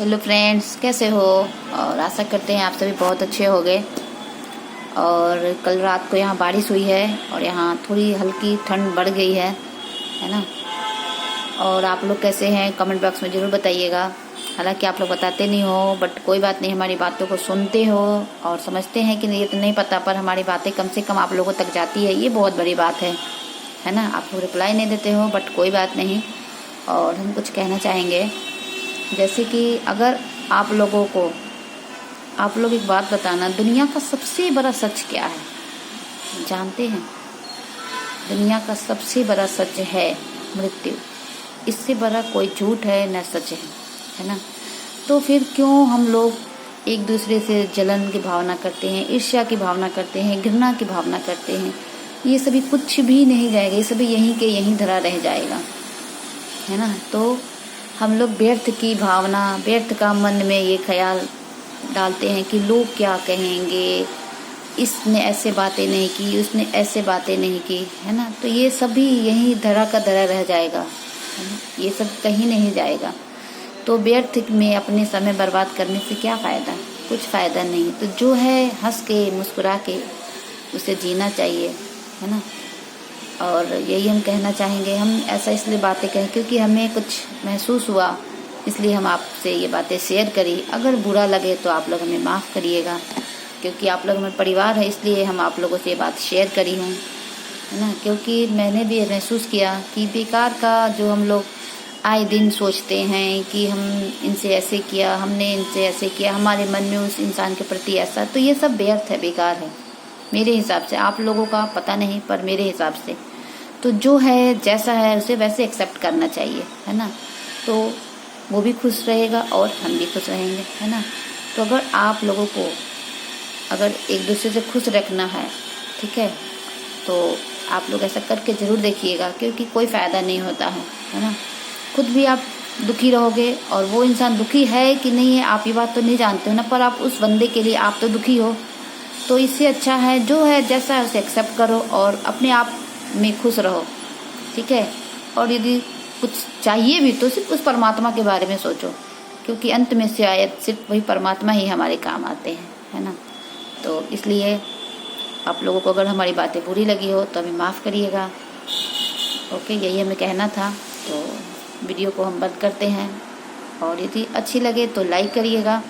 Hello friends, कैसे हो? और आशा करते हैं आप सभी बहुत अच्छे होंगे। और कल रात को यहाँ बारिश हुई है और यहाँ थोड़ी हल्की ठंड बढ़ गई है ना। और आप लोग कैसे हैं कमेंट बॉक्स में ज़रूर बताइएगा। हालांकि आप लोग बताते नहीं हो, बट कोई बात नहीं, हमारी बातों को सुनते हो और समझते हैं कि ये तो नहीं पता, पर हमारी बातें कम से कम आप लोगों तक जाती है, ये बहुत बड़ी बात है ना। आप लोग रिप्लाई नहीं देते हो, बट कोई बात नहीं। और हम कुछ कहना चाहेंगे, जैसे कि अगर आप लोग एक बात बताना, दुनिया का सबसे बड़ा सच क्या है जानते हैं? दुनिया का सबसे बड़ा सच है मृत्यु। इससे बड़ा कोई झूठ है न सच है ना। तो फिर क्यों हम लोग एक दूसरे से जलन की भावना करते हैं, ईर्ष्या की भावना करते हैं, घृणा की भावना करते हैं? ये सभी कुछ भी नहीं जाएगा, ये सभी यहीं के यहीं धरा रह जाएगा, है ना। तो हम लोग व्यर्थ की भावना, व्यर्थ का मन में ये ख्याल डालते हैं कि लोग क्या कहेंगे, इसने ऐसे बातें नहीं की, उसने ऐसे बातें नहीं की, है ना। तो ये सभी यहीं धरा का धरा रह जाएगा, है ना? ये सब कहीं नहीं जाएगा। तो व्यर्थ में अपने समय बर्बाद करने से क्या फ़ायदा? कुछ फ़ायदा नहीं। तो जो है हंस के मुस्कुरा के उसे जीना चाहिए, है ना। और यही हम कहना चाहेंगे। हम ऐसा इसलिए बातें कहें क्योंकि हमें कुछ महसूस हुआ, इसलिए हम आपसे ये बातें शेयर करी। अगर बुरा लगे तो आप लोग हमें माफ़ करिएगा, क्योंकि आप लोग हमारे परिवार है, इसलिए हम आप लोगों से ये बात शेयर करी हूँ, है ना। क्योंकि मैंने भी महसूस किया कि बेकार का जो हम लोग आए दिन सोचते हैं कि हम इनसे ऐसे किया, हमने इनसे ऐसे किया, हमारे मन में उस इंसान के प्रति ऐसा, तो ये सब व्यर्थ है, बेकार है मेरे हिसाब से। आप लोगों का पता नहीं, पर मेरे हिसाब से तो जो है जैसा है उसे वैसे एक्सेप्ट करना चाहिए, है ना। तो वो भी खुश रहेगा और हम भी खुश रहेंगे, है ना। तो अगर आप लोगों को अगर एक दूसरे से खुश रखना है, ठीक है, तो आप लोग ऐसा करके ज़रूर देखिएगा, क्योंकि कोई फ़ायदा नहीं होता है ना। खुद भी आप दुखी रहोगे और वो इंसान दुखी है कि नहीं है आप ये बात तो नहीं जानते हो ना, पर आप उस बंदे के लिए आप तो दुखी हो। तो इससे अच्छा है जो है जैसा है उसे एक्सेप्ट करो और अपने आप में खुश रहो, ठीक है। और यदि कुछ चाहिए भी तो सिर्फ उस परमात्मा के बारे में सोचो, क्योंकि अंत में शायद सिर्फ वही परमात्मा ही हमारे काम आते हैं, है ना। तो इसलिए आप लोगों को अगर हमारी बातें बुरी लगी हो तो हमें माफ़ करिएगा। ओके, यही हमें कहना था। तो वीडियो को हम बंद करते हैं, और यदि अच्छी लगे तो लाइक करिएगा,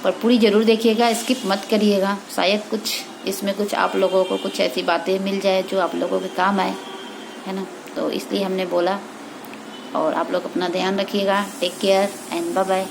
पर पूरी ज़रूर देखिएगा, स्किप मत करिएगा। शायद कुछ इसमें कुछ आप लोगों को कुछ ऐसी बातें मिल जाए जो आप लोगों के काम आए, है ना। तो इसलिए हमने बोला। और आप लोग अपना ध्यान रखिएगा। Take care and bye bye.